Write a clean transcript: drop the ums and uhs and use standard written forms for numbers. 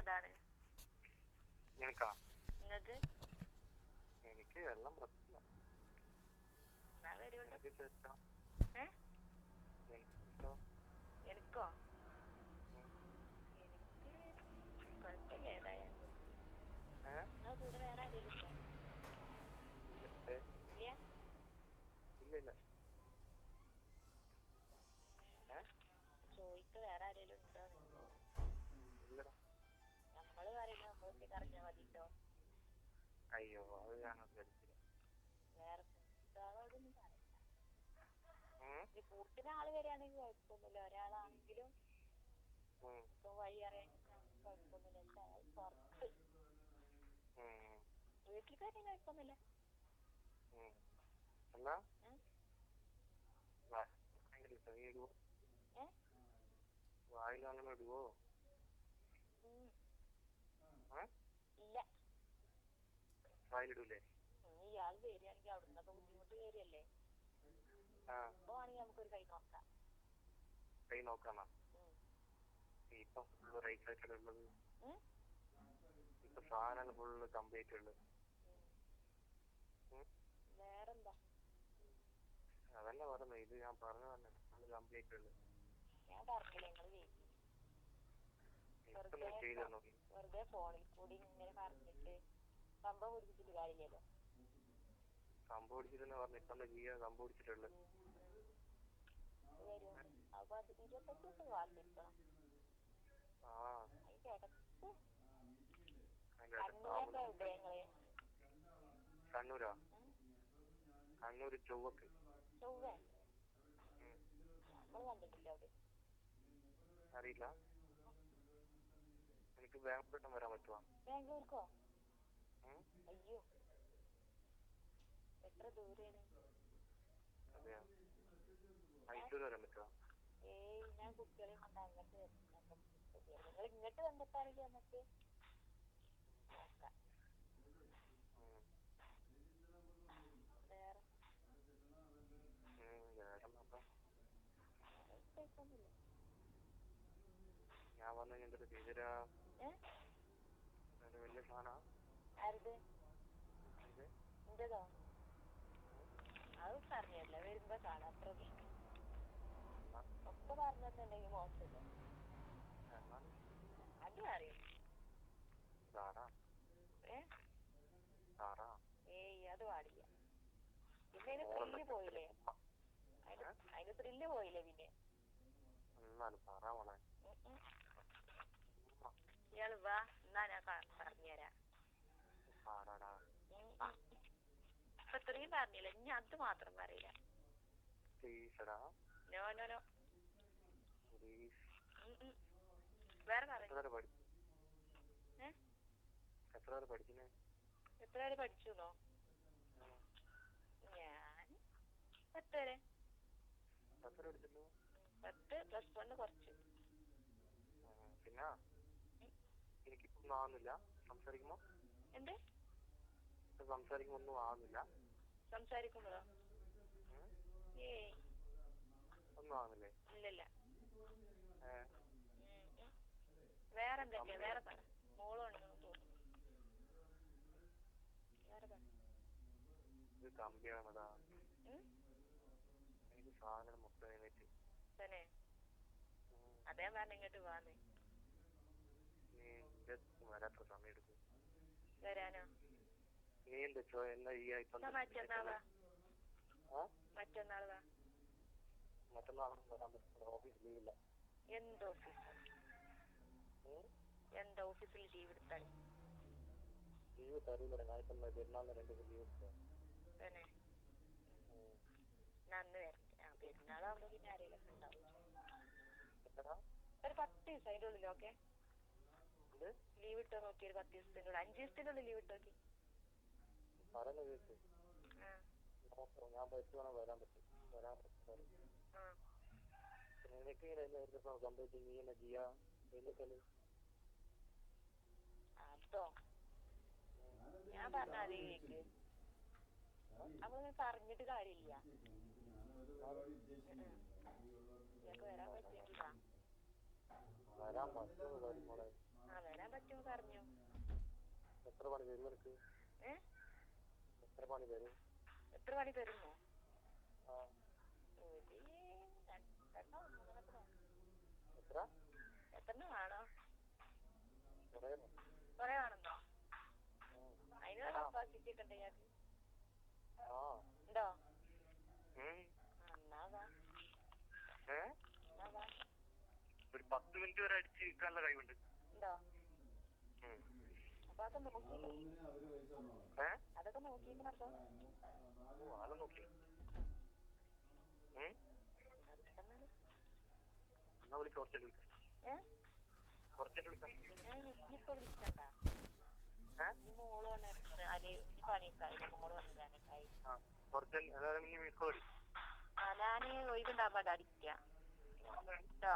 അതാണ് നിനക്കാ? നിങ്ങൾക്ക് എനിക്ക് എല്ലാം പ്രശ്നമില്ല. എനിക്കോ എനിക്ക് കുഴപ്പമില്ല. ഏതായാലും കൂടെ വേറെ ആരെങ്കിലും ഉണ്ടോ? ഇല്ല. ചോദിക്ക് വേറെ ആരെങ്കിലും ഉണ്ടോ? നമ്മള് പറയുന്നത് നമ്മളൊക്കെ അറിഞ്ഞാൽ മതിട്ടോ. അയ്യോ അത് ഞാനത് കളിച്ചില്ല. വേറെ ആളോടൊന്നും പറയില്ല. കൂട്ടിന് ആള് വരികയാണെങ്കിൽ കുഴപ്പമൊന്നുമില്ല. ഒരാളാണെങ്കിലും ഇപ്പൊ വഴി അറിയാൻ കുഴപ്പമൊന്നുമില്ല. പുറത്ത് വീട്ടിൽ കാര്യം കുഴപ്പമൊന്നുമില്ല. വായിലങ്ങനെ ഇടുവോ? ഇല്ല. വായിലിടൂലേ? ഇയാൾ വരികയാണെങ്കിൽ അവിടുന്നൊക്കെ ബുദ്ധിമുട്ട് വരികയല്ലേ? അപ്പൊ ആണെങ്കിൽ നമുക്കൊരു കൈ നോക്കാം. കൈ നോക്കാമോ? ഇപ്പൊ ഫുള്ള് റൈറ്റ് ആയിട്ടുള്ളത്. ഇപ്പൊ സാധനം ഫുള്ള് കംപ്ലീറ്റ് ഉള്ളത്. വേറെന്താ? അതല്ല പറഞ്ഞു. ഇത് ഞാൻ പറഞ്ഞു തന്നെ ഫുള്ള് കംപ്ലീറ്റ് ഉള്ളത്. ഞാൻ പറഞ്ഞില്ല നിങ്ങള് വെറുതെ ഫോണിൽ കൂടി ഇങ്ങനെ പറഞ്ഞിട്ട് സംഭവം പിടിച്ചിട്ട് കാര്യമില്ലല്ലോ. സംഭവം പിടിച്ചിട്ടെന്ന് പറഞ്ഞു. ഇപ്പൊ സംഭവം പിടിച്ചിട്ടുള്ളത്. അപ്പൊ അത് 28 ദിവസം കാത്തിരിക്കണം. കണ്ണൂരോ? കണ്ണൂര് ചൊവ്വക്ക്. ചൊവ്വ നമ്മള് കണ്ടിട്ടില്ല അവിടെ. അറിയില്ല. എനിക്ക് ബാംഗ്ലൂരിൽ വരാൻ പറ്റുമോ? ബാംഗ്ലൂർക്കോ? അയ്യോ എത്ര ദൂരാണ്. അതെയോ? മൈസൂർ വരാൻ പറ്റുമോ? ഞാൻ കുട്ടികളെയും കൊണ്ട് അങ്ങോട്ട് നിങ്ങൾ ഇങ്ങോട്ട് വന്നിട്ടാണെങ്കിൽ നമുക്ക് നോക്കാം. വേറെ ഞാൻ വന്നു എന്തൊരു ടീച്ചറാ? വലിയ സാധനാ? ആരുടെ? എന്റേതോ? അത് പറഞ്ഞല്ല വരുമ്പോ കാണാം. അത്ര ഒക്കെ പറഞ്ഞിട്ടുണ്ടെങ്കിൽ മോശമല്ലേ? അത് അറിയും. അത് പാടില്ല. പിന്നെ അതിന് ത്രില്ല് പോയില്ലേ? അതിന് ത്രില്ല് പോയില്ലേ? പിന്നെ ഇയാള് വാ, എന്നാ ഞാൻ പറഞ്ഞുതരാം. ഇപ്പൊ ഇത്രയും പറഞ്ഞില്ല. ഇനി അത് മാത്രം പറയില്ല. നോ വേറെ പറഞ്ഞു. എത്ര വരെ പഠിച്ചുന്നോ? ഞാൻ 10 വരെ. 10 +1 കുറച്ച്. പിന്നെ എനിക്കിപ്പൊന്നും ആവുന്നില്ല സംസാരിക്കുമ്പോ. എന്ത് സംസാരിക്കുമ്പോ ഒന്നും ആവുന്നില്ല? സംസാരിക്കുമ്പോഴോ? ഒന്നും ആവുന്നില്ലേ? ഇല്ലല്ല. വേറെ എന്തൊക്കെയാ? വേറെ പറ. മോളുണ്ടെന്ന് തോന്നുന്നു. വേറെ പറ. ഇത് കമ്പിയാണതാ. ഇത് സാധനം മൊത്തം തന്നെ. അതേ പറഞ്ഞ ഇങ്ങോട്ട് വാന്ന്. വരാത്ര സമയം എടുക്കും വരാനോ? നീ എന്താ എന്നാ ഈ മറ്റന്നാൾ വാ. മറ്റന്നാളും വരാൻ പറ്റില്ല. ഓഫീസ് ലീവില്ല. എന്ത് ഓഫീസ്? എന്താ ഓഫീസിൽ ലീവ് എടുത്താൽ? ലീവ് തരൂല. ഞാൻ ഇപ്പം പെരുന്നാളിന് 2 ദിവസം ലീവ് എടുത്തോ. തന്നെ നന്ന് വരട്ടെ. പെരുന്നാളാകുമ്പോ പിന്നെ ആരെങ്കിലും ഉണ്ടാവും. ഒരു 10 ദിവസം അതിന്റെ ഉള്ളിൽ. ഓക്കെ ലീവ് ഇട്ടോ നോക്കി. ഒരു 10 ദിവസത്തിനുള്ളിൽ 5 ദിവസത്തിനുള്ളിൽ ലീവ് ഇട്ടോക്കി. ഞാൻ പറ്റുവാണോ വരാൻ പറ്റും. നിനക്ക് കംപ്ലീറ്റ് നീ തന്നെ ചെയ്യാ. അതോ ഞാൻ പറഞ്ഞാലേ കേക്ക്. അപ്പൊ പറഞ്ഞിട്ട് കാര്യമില്ല. വരാൻ പറ്റില്ല. വരാൻ പറ്റും പറഞ്ഞു. എത്ര പണി തരും നിനക്ക്? എത്ര പണി തരും? എത്ര പണി തരുന്നു? എത്രണ്ണം വേണോ? കൊറേ വേണമെന്നോ? അതിനുള്ള കപ്പാസിറ്റി ഒക്കെ ഉണ്ട് ഇയാൾക്ക്? ഉണ്ടോ? ഒരു 10 മിനിറ്റ് വരെ അടിച്ച് നിൽക്കാനുള്ള കഴിവുണ്ട്. ഉണ്ടോ? അപ്പൊ അതൊക്കെ നോക്കിയില്ലേ? അതൊക്കെ നോക്കിയിരിക്കണോ? അത് നോക്കി. എന്നാ വിളിക്കാം, കുറച്ചല്ലേ വിളിക്കാം. കുറച്ചല്ലേ വിളിക്കാം. ഇനിയിപ്പോ വിളിക്കണ്ട. ഈ മോള് വന്നിട്ട് അല്ലെ പണിയൊക്കെ മോള് വന്നിട്ടായി. കുറച്ച് മിസ് കോൾ. ഞാന് ഒഴിവുണ്ടാകുമ്പോ അടിക്കാം കേട്ടോ.